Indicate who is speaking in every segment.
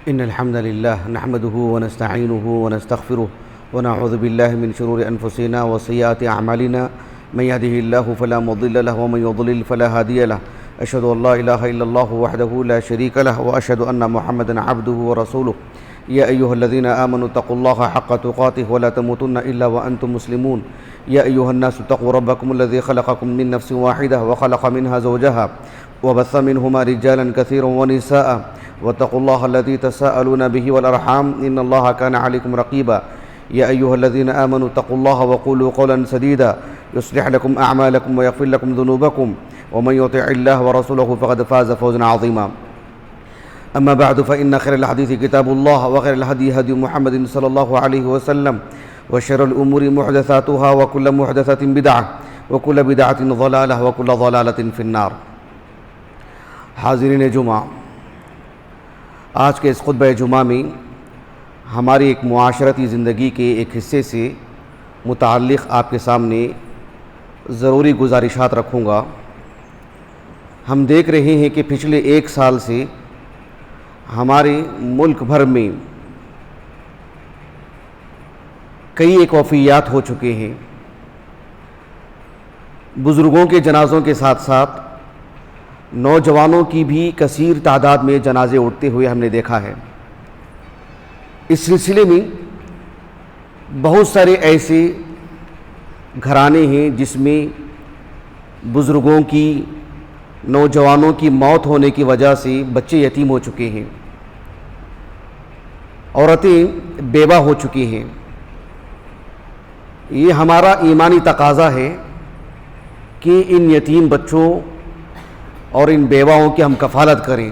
Speaker 1: إن الحمد لله نحمده ونستعينه ونستغفره ونعوذ بالله من شرور أنفسنا وسيئات أعمالنا من يهده الله فلا مضل له ومن يضلل فلا هادي له أشهد أن لا إله إلا الله وحده لا شريك له وأشهد أن محمدا عبده ورسوله يا أيها الذين آمنوا اتقوا الله حق تقاته ولا تموتن إلا وأنتم مسلمون يا أيها الناس اتقوا ربكم الذي خلقكم من نفس واحدة وخلق منها زوجها وبث منهما رجالا كثيرا ونساء واتقوا الله الذي تساءلون به والأرحام إن الله كان عليكم رقيبا يا أيها الذين آمنوا اتقوا الله وقولوا قولا سديدا يصلح لكم أعمالكم ويغفر لكم ذنوبكم ومن يطع الله ورسوله فقد فاز فوزا عظيما أما بعد فإن خير الحديث كتاب الله وخير الهدي هدي محمد صلى الله عليه وسلم وشر الأمور محدثاتها وكل محدثة بدعة وكل بدعة ضلالة وكل ضلالة في النار. حاضرین جمعہ، آج کے اس خطبہ جمعہ میں ہماری ایک معاشرتی زندگی کے ایک حصے سے متعلق آپ کے سامنے ضروری گزارشات رکھوں گا. ہم دیکھ رہے ہیں کہ پچھلے ایک سال سے ہمارے ملک بھر میں کئی ایک وفیات ہو چکے ہیں. بزرگوں کے جنازوں کے ساتھ ساتھ نوجوانوں کی بھی کثیر تعداد میں جنازے اٹھتے ہوئے ہم نے دیکھا ہے. اس سلسلے میں بہت سارے ایسے گھرانے ہیں جس میں بزرگوں کی، نوجوانوں کی موت ہونے کی وجہ سے بچے یتیم ہو چکے ہیں، عورتیں بیوہ ہو چکی ہیں. یہ ہمارا ایمانی تقاضا ہے کہ ان یتیم بچوں اور ان بیواؤں کی ہم کفالت کریں،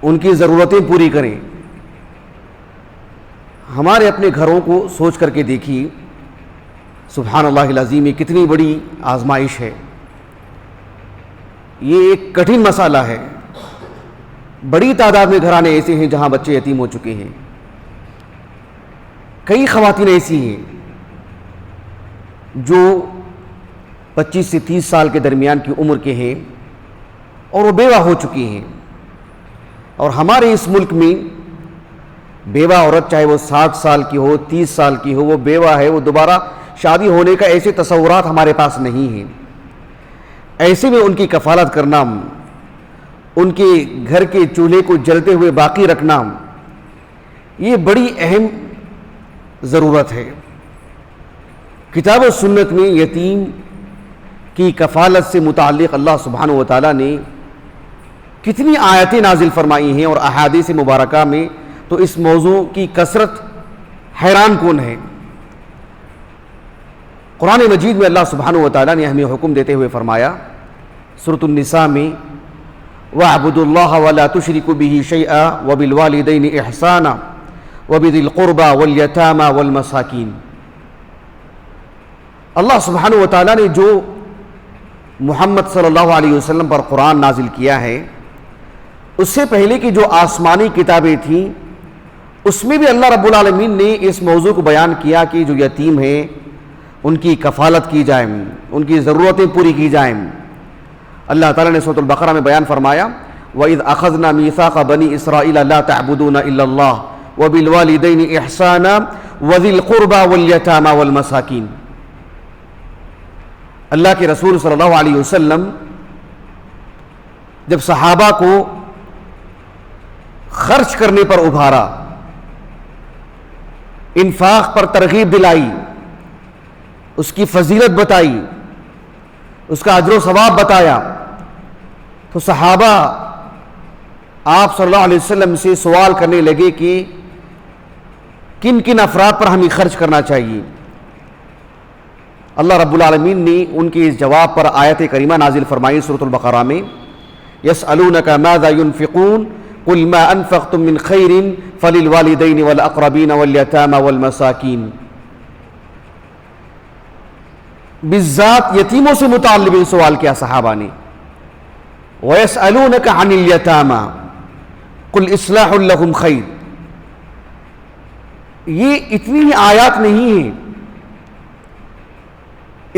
Speaker 1: ان کی ضرورتیں پوری کریں. ہمارے اپنے گھروں کو سوچ کر کے دیکھیے، سبحان اللہ العظیم، یہ کتنی بڑی آزمائش ہے. یہ ایک کٹھن مسئلہ ہے. بڑی تعداد میں گھرانے ایسے ہیں جہاں بچے یتیم ہو چکے ہیں. کئی خواتین ایسی ہیں جو 25 سے 30 سال کے درمیان کی عمر کے ہیں اور وہ بیوہ ہو چکی ہیں. اور ہمارے اس ملک میں بیوہ عورت، چاہے وہ 60 سال کی ہو، 30 سال کی ہو، وہ بیوہ ہے، وہ دوبارہ شادی ہونے کا ایسے تصورات ہمارے پاس نہیں ہیں. ایسے میں ان کی کفالت کرنا، ان کے گھر کے چولہے کو جلتے ہوئے باقی رکھنا، یہ بڑی اہم ضرورت ہے. کتاب و سنت میں یتیم کی کفالت سے متعلق اللہ سبحانہ و تعالیٰ نے کتنی آیتیں نازل فرمائی ہیں، اور احادیث مبارکہ میں تو اس موضوع کی کثرت حیران کن ہے. قرآن مجید میں اللہ سبحانہ و تعالیٰ نے ہمیں حکم دیتے ہوئے فرمایا سورۃ النساء میں، وَاعْبُدُوا اللَّهَ وَلَا تُشْرِكُوا بِهِ شَيْئًا وَبِالْوَالِدَيْنِ إِحْسَانًا وَبِذِي الْقُرْبَى وَالْيَتَامَى وَالْمَسَاكِينِ. اللہ سبحانہ و تعالیٰ نے جو محمد صلی اللہ علیہ وسلم پر قرآن نازل کیا ہے، اس سے پہلے کی جو آسمانی کتابیں تھیں اس میں بھی اللہ رب العالمین نے اس موضوع کو بیان کیا کہ جو یتیم ہیں ان کی کفالت کی جائے، ان کی ضرورتیں پوری کی جائیں. اللہ تعالیٰ نے سورۃ البقرہ میں بیان فرمایا، وَإِذْ أَخَذْنَا مِيثَاقَ بَنِي إِسْرَائِيلَ لَا تَعْبُدُونَ إِلَّا اللَّهَ وَبِالْوَالِدَيْنِ إِحْسَانًا وَذِي الْقُرْبَى وَالْيَتَامَى وَالْمَسَاكِينِ. اللہ کے رسول صلی اللہ علیہ وسلم جب صحابہ کو خرچ کرنے پر ابھارا، انفاق پر ترغیب دلائی، اس کی فضیلت بتائی، اس کا اجر و ثواب بتایا، تو صحابہ آپ صلی اللہ علیہ وسلم سے سوال کرنے لگے کہ کن کن افراد پر ہمیں خرچ کرنا چاہیے. اللہ رب العالمین نے ان کے اس جواب پر آیت کریمہ نازل فرمائی سورۃ البقرہ میں، يَسْأَلُونَكَ مَاذَا يُنْفِقُونَ قُلْ مَا أَنفَقْتُم مِّن خَيْرٍ فَلِلْوَالِدَيْنِ وَالْأَقْرَبِينَ وَالْيَتَامَى وَالْمَسَاكِينِ. بالذات یتیموں سے متعلق سوال کیا صحابہ نے. وَيَسْأَلُونَكَ عَنِ الْيَتَامَى قُلْ إِصْلَاحٌ لَهُمْ خَيْرٌ. یہ اتنی آیات نہیں ہیں.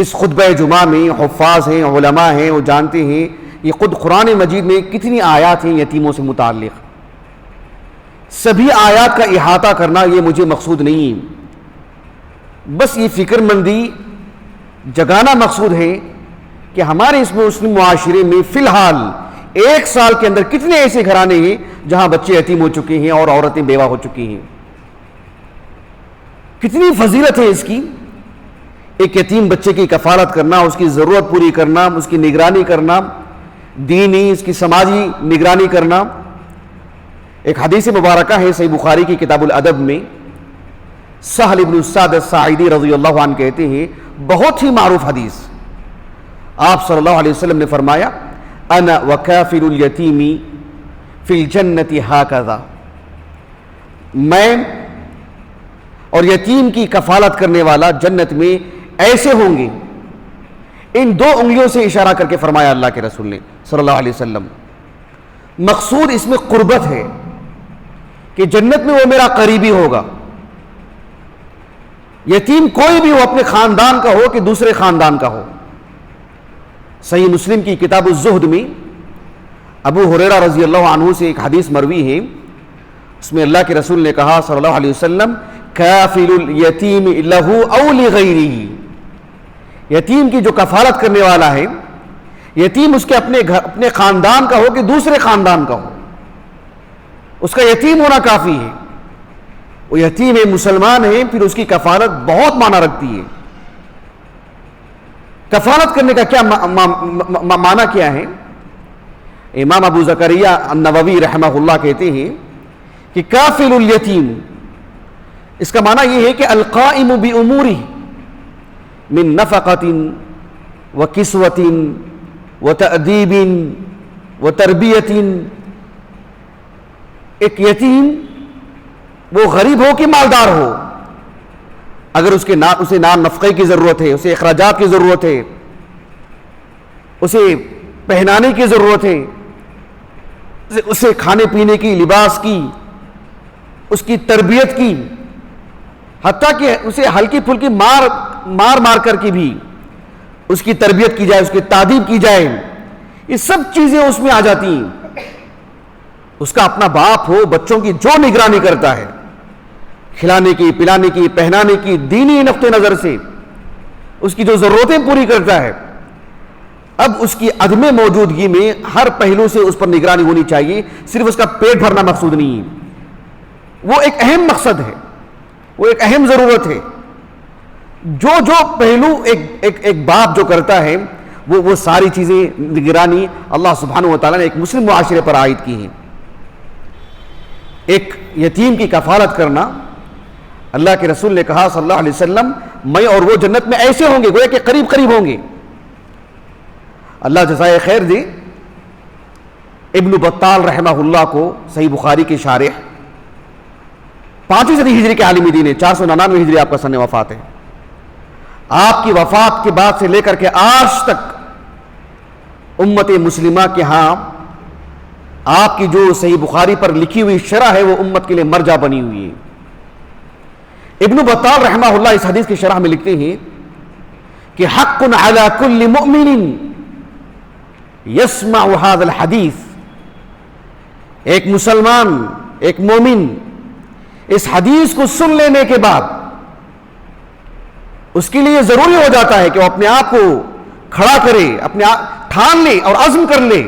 Speaker 1: اس خطبہ جمعہ میں حفاظ ہیں، علماء ہیں، وہ جانتے ہیں یہ خود قرآن مجید میں کتنی آیات ہیں یتیموں سے متعلق. سبھی آیات کا احاطہ کرنا یہ مجھے مقصود نہیں، بس یہ فکر مندی جگانا مقصود ہے کہ ہمارے اس مسلم معاشرے میں فی الحال 1 سال کے اندر کتنے ایسے گھرانے ہیں جہاں بچے یتیم ہو چکے ہیں اور عورتیں بیوہ ہو چکی ہیں۔ کتنی فضیلت ہے اس کی، ایک یتیم بچے کی کفالت کرنا، اس کی ضرورت پوری کرنا، اس کی نگرانی کرنا، دینی اس کی سماجی نگرانی کرنا۔ ایک حدیث مبارکہ ہے صحیح بخاری کی کتاب الادب میں، سہل ابن سعد الساعدی رضی اللہ عنہ کہتے ہیں، بہت ہی معروف حدیث، آپ صلی اللہ علیہ وسلم نے فرمایا انا وکافل الیتیم فی الجنت ہاکذا، میں اور یتیم کی کفالت کرنے والا جنت میں ایسے ہوں گے۔ ان 2 انگلیوں سے اشارہ کر کے فرمایا اللہ کے رسول نے صلی اللہ علیہ وسلم۔ مقصود اس میں قربت ہے کہ جنت میں وہ میرا قریبی ہوگا۔ یتیم کوئی بھی ہو، اپنے خاندان کا ہو کہ دوسرے خاندان کا ہو۔ صحیح مسلم کی کتاب الزہد میں ابو ہریرہ رضی اللہ عنہ سے ایک حدیث مروی ہے، اس میں اللہ کے رسول نے کہا صلی اللہ علیہ وسلم کافل الیتیم لہ او لغیرہ، یتیم کی جو کفالت کرنے والا ہے، یتیم اس کے اپنے خاندان کا ہو کہ دوسرے خاندان کا ہو، اس کا یتیم ہونا کافی ہے۔ وہ یتیم ہے، مسلمان ہے، پھر اس کی کفالت بہت معنی رکھتی ہے۔ کفالت کرنے کا کیا معنی کیا ہے؟ امام ابو زکریا النووی رحمہ اللہ کہتے ہیں کہ کافل الیتیم، اس کا معنی یہ ہے کہ القائم بامورہ من نفقۃ وکسوۃ وتأدیب وتربیۃ۔ ایک یتیم وہ غریب ہو کہ مالدار ہو، اگر اسے نام نفقے کی ضرورت ہے، اسے اخراجات کی ضرورت ہے، اسے پہنانے کی ضرورت ہے، اسے کھانے پینے کی، لباس کی، اس کی تربیت کی، حتیٰ کہ اسے ہلکی پھلکی مار کر کے بھی اس کی تربیت کی جائے، اس کی تعدیب کی جائے، یہ سب چیزیں اس میں آ جاتی ہیں۔ اس کا اپنا باپ ہو، بچوں کی جو نگرانی کرتا ہے، کھلانے کی، پلانے کی، پہنانے کی، دینی نقطہ نظر سے اس کی جو ضرورتیں پوری کرتا ہے، اب اس کی عدم موجودگی میں ہر پہلو سے اس پر نگرانی ہونی چاہیے۔ صرف اس کا پیٹ بھرنا مقصود نہیں ہے، وہ ایک اہم مقصد ہے، وہ ایک اہم ضرورت ہے۔ جو پہلو ایک باپ جو کرتا ہے وہ ساری چیزیں نگرانی اللہ سبحانہ و تعالیٰ نے ایک مسلم معاشرے پر عائد کی ہیں۔ ایک یتیم کی کفالت کرنا، اللہ کے رسول نے کہا صلی اللہ علیہ وسلم میں اور وہ جنت میں ایسے ہوں گے، گویا کہ قریب قریب ہوں گے۔ اللہ جزائے خیر دے، ابن بطال رحمہ اللہ کو صحیح بخاری کے شارح 5ویں صدی ہجری کے عالم دین ہے، 499 ہجری آپ کا سن وفات ہے۔ آپ کی وفات کے بعد سے لے کر کے آج تک امت مسلمہ کے ہاں آپ کی جو صحیح بخاری پر لکھی ہوئی شرح ہے وہ امت کے لیے مرجع بنی ہوئی ہے۔ ابن بطال رحمہ اللہ اس حدیث کی شرح میں لکھتے ہیں کہ حق علی کل مؤمن یسمع ھذا الحدیث، ایک مسلمان، ایک مومن اس حدیث کو سن لینے کے بعد اس کے لیے ضروری ہو جاتا ہے کہ وہ اپنے آپ کو کھڑا کرے، اپنے آپ ٹھان لے اور عزم کر لے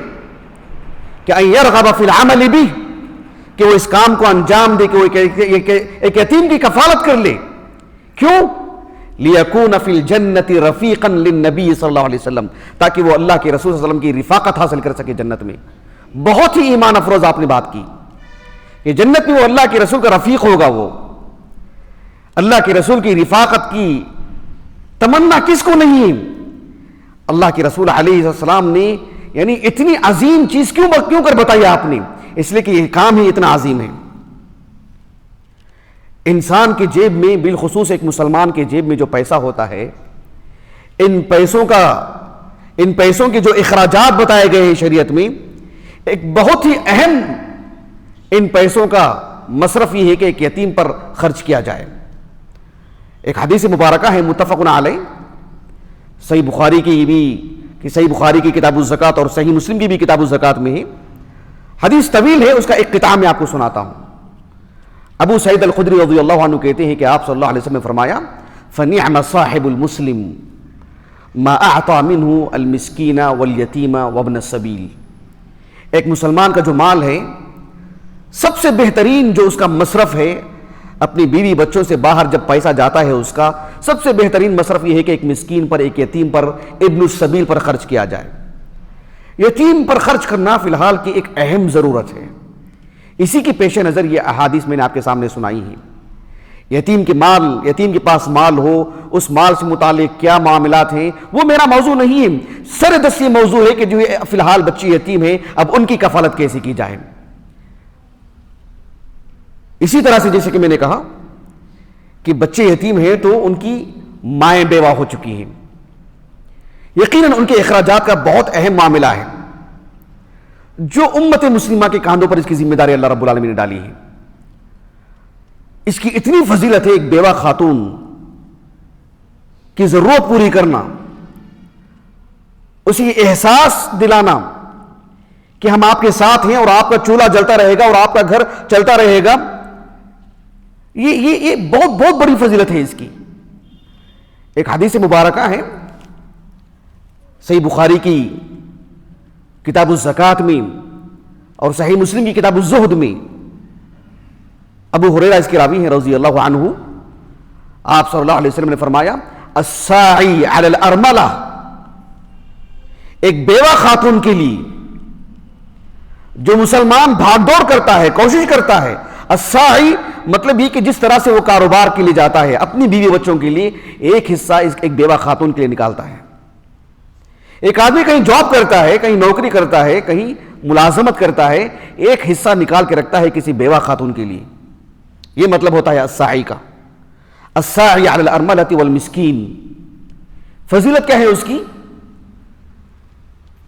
Speaker 1: کہ ان یرغب فی العمل بہ، کہ وہ اس کام کو انجام دے، کہ وہ ایک یتیم کی کفالت کر لے۔ کیوں؟ لیکون فی الجنت رفیقا للنبی صلی اللہ علیہ وسلم، تاکہ وہ اللہ کے رسول صلی اللہ علیہ وسلم کی رفاقت حاصل کر سکے جنت میں۔ بہت ہی ایمان افروز آپ نے بات کی کہ جنت میں وہ اللہ کے رسول کا رفیق ہوگا۔ وہ اللہ کے رسول کی رفاقت کی تمنا کس کو نہیں ہے؟ اللہ کے رسول علیہ السلام نے یعنی اتنی عظیم چیز کیوں کر بتائی آپ نے؟ اس لیے کہ یہ کام ہی اتنا عظیم ہے۔ انسان کی جیب میں، بالخصوص ایک مسلمان کے جیب میں جو پیسہ ہوتا ہے، ان پیسوں کے جو اخراجات بتائے گئے ہیں شریعت میں، ایک بہت ہی اہم ان پیسوں کا مصرف یہ ہے کہ ایک یتیم پر خرچ کیا جائے۔ ایک حدیث مبارکہ ہے متفق علیہ، صحیح بخاری کی کتاب الزکوٰۃ اور صحیح مسلم کی بھی کتاب الزکوٰۃ میں ہے۔ حدیث طویل ہے، اس کا ایک قطعہ میں آپ کو سناتا ہوں۔ ابو سعید الخدری رضی اللہ عنہ کہتے ہیں کہ آپ صلی اللہ علیہ وسلم نے فرمایا فَنِعْمَ صَاحِبُ الْمُسْلِمِ مَا أَعْطَى مِنْهُ الْمِسْكِينَ وَالْيَتِيمَ وَابْنَ السَّبِيلِ. ایک مسلمان کا جو مال ہے سب سے بہترین جو اس کا مصرف ہے، اپنی بیوی بچوں سے باہر جب پیسہ جاتا ہے اس کا سب سے بہترین مصرف یہ ہے کہ ایک مسکین پر، ایک یتیم پر، ابن السبیل پر خرچ کیا جائے. یتیم پر خرچ کرنا فی الحال کی ایک اہم ضرورت ہے. اسی کی پیش نظر یہ احادیث میں نے آپ کے سامنے سنائی ہیں. یتیم کے پاس مال ہو، اس مال سے متعلق کیا معاملات ہیں وہ میرا موضوع نہیں ہے. سر دست یہ موضوع ہے کہ جو فی الحال بچی یتیم ہے اب ان کی کفالت کیسے کی جائے. اسی طرح سے جیسے کہ میں نے کہا کہ بچے یتیم ہیں تو ان کی مائیں بیوہ ہو چکی ہیں، یقیناً ان کے اخراجات کا بہت اہم معاملہ ہے جو امت مسلمہ کے کاندھوں پر اس کی ذمہ داری اللہ رب العالمین نے ڈالی ہے. اس کی اتنی فضیلت ہے ایک بیوہ خاتون کی ضرورت پوری کرنا، اسی احساس دلانا کہ ہم آپ کے ساتھ ہیں اور آپ کا چولہا جلتا رہے گا اور آپ کا گھر چلتا رہے گا. یہ بہت بہت بڑی فضیلت ہے اس کی. ایک حدیث مبارکہ ہے صحیح بخاری کی کتاب الزکوٰۃ میں اور صحیح مسلم کی کتاب الزہد میں. ابو ہریرہ اس کے راوی ہیں رضی اللہ عنہ. آپ صلی اللہ علیہ وسلم نے فرمایا الساعی علی الارملہ، ایک بیوہ خاتون کے لیے جو مسلمان بھاگ دوڑ کرتا ہے، کوشش کرتا ہے. الساعی مطلب یہ کہ جس طرح سے وہ کاروبار کے لیے جاتا ہے اپنی بیوی بچوں کے لیے ایک حصہ ایک بیوہ خاتون کے لیے نکالتا ہے. ایک آدمی کہیں جاب کرتا ہے، کہیں نوکری کرتا ہے، کہیں ملازمت کرتا ہے، ایک حصہ نکال کے رکھتا ہے کسی بیوہ خاتون کے لیے. یہ مطلب ہوتا ہے الساعی کا. الساعی علی الارملۃ والمسکین. فضیلت کیا ہے اس کی؟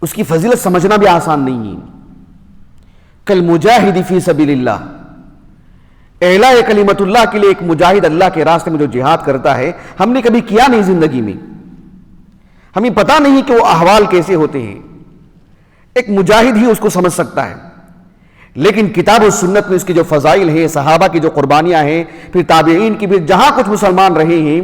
Speaker 1: اس کی فضیلت سمجھنا بھی آسان نہیں ہے. کالمجاہد فی سبیل اللہ، اعلاء کلمت اللہ کے لیے ایک مجاہد اللہ کے راستے میں جو جہاد کرتا ہے، ہم نے کبھی کیا نہیں زندگی میں، ہمیں پتہ نہیں کہ وہ احوال کیسے ہوتے ہیں. ایک مجاہد ہی اس کو سمجھ سکتا ہے. لیکن کتاب و سنت میں اس کی جو فضائل ہیں، صحابہ کی جو قربانیاں ہیں، پھر تابعین کی بھی جہاں کچھ مسلمان رہے ہیں،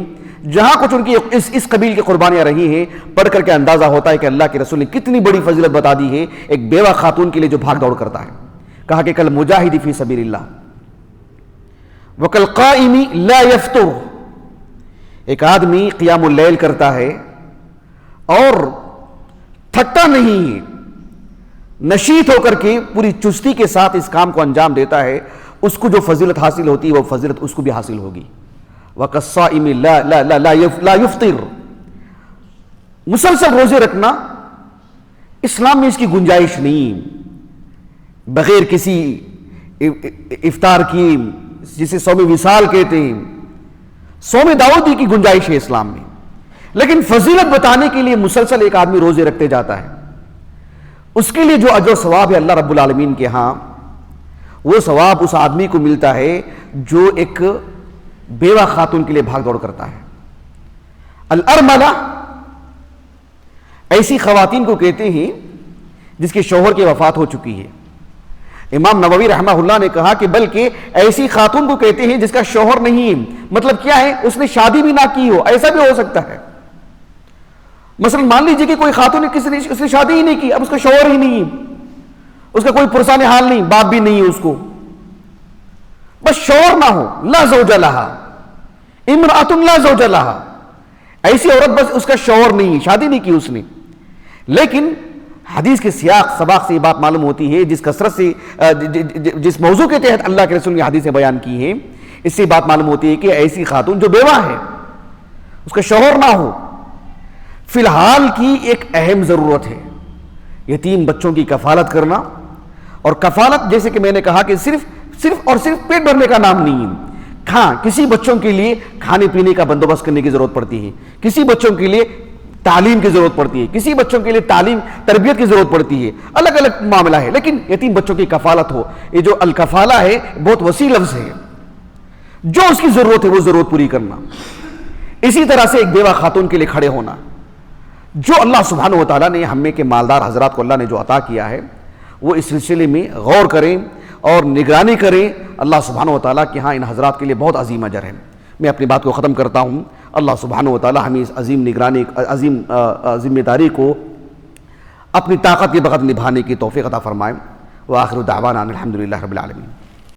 Speaker 1: جہاں کچھ ان کی اس قبیل کی قربانیاں رہی ہیں، پڑھ کر کے اندازہ ہوتا ہے کہ اللہ کے رسول نے کتنی بڑی فضیلت بتا دی ہے ایک بیوہ خاتون کے لیے جو بھاگ دوڑ کرتا ہے. کہا کہ کل مجاہد فی سبیل اللہ وَكَالْقَائِمِ لَا يَفْطُرُ، ایک آدمی قیام اللیل کرتا ہے اور تھکتا نہیں ہے، نشیط ہو کر کے پوری چستی کے ساتھ اس کام کو انجام دیتا ہے، اس کو جو فضیلت حاصل ہوتی ہے وہ فضیلت اس کو بھی حاصل ہوگی. وَكَالصَّائِمِ لَا يُفْطِرُ، مسلسل روزے رکھنا اسلام میں اس کی گنجائش نہیں، بغیر کسی افطار کی، جسے صوم وصال کہتے ہیں، صوم داؤدی کی گنجائش ہے اسلام میں. لیکن فضیلت بتانے کے لیے مسلسل ایک آدمی روزے رکھتے جاتا ہے، اس کے لیے جو اجر و ثواب ہے اللہ رب العالمین کے ہاں، وہ ثواب اس آدمی کو ملتا ہے جو ایک بیوہ خاتون کے لیے بھاگ دوڑ کرتا ہے. الارملہ ایسی خواتین کو کہتے ہیں جس کے شوہر کی وفات ہو چکی ہے. امام نووی رحمہ اللہ نے کہا کہ بلکہ ایسی خاتون کو کہتے ہیں جس کا شوہر نہیں ہے. مطلب کیا ہے؟ اس نے شادی بھی نہ کی ہو، ایسا بھی ہو سکتا ہے. مثلا مان لیجیے کہ کوئی خاتون اس نے شادی ہی نہیں کی، اب اس کا شوہر ہی نہیں ہے، اس کا کوئی پرسان حال نہیں، باپ بھی نہیں ہے اس کو، بس شوہر نہ ہو. لا زوج لہا، امرأۃ لا زوج لہا، ایسی عورت بس اس کا شوہر نہیں ہے، شادی نہیں کی اس نے. لیکن حدیث کے سیاق سباق سے یہ بات معلوم ہوتی ہے، جس کثرت سے جس موضوع کے تحت اللہ کے رسول نے حدیثیں بیان کی ہیں، اس سے بات معلوم ہوتی ہے کہ ایسی خاتون جو بیوہ ہے، اس کا شوہر نہ ہو، فی الحال کی ایک اہم ضرورت ہے یتیم بچوں کی کفالت کرنا. اور کفالت جیسے کہ میں نے کہا کہ صرف پیٹ بھرنے کا نام نہیں ہے. ہاں، کسی بچوں کے لیے کھانے پینے کا بندوبست کرنے کی ضرورت پڑتی ہے، کسی بچوں کے لیے تعلیم کی ضرورت پڑتی ہے، کسی بچوں کے لیے تعلیم تربیت کی ضرورت پڑتی ہے، الگ الگ معاملہ ہے. لیکن یتیم بچوں کی کفالت ہو، یہ جو الکفالہ ہے بہت وسیع لفظ ہے، جو اس کی ضرورت ہے وہ ضرورت پوری کرنا. اسی طرح سے ایک بیوہ خاتون کے لیے کھڑے ہونا. جو اللہ سبحانہ و تعالیٰ نے ہم میں کے مالدار حضرات کو اللہ نے جو عطا کیا ہے، وہ اس سلسلے میں غور کریں اور نگرانی کریں اللہ سبحانہ و تعالیٰ کے ہاں ان حضرات کے لیے بہت عظیم اجر ہے۔ میں اپنی بات کو ختم کرتا ہوں۔ اللہ سبحانہ و تعالیٰ ہمیں اس عظیم نگرانی، عظیم ذمہ داری کو اپنی طاقت کے بغیر نبھانے کی توفیق عطا فرمائے۔ وآخر دعوانا الحمدللہ رب العالمین۔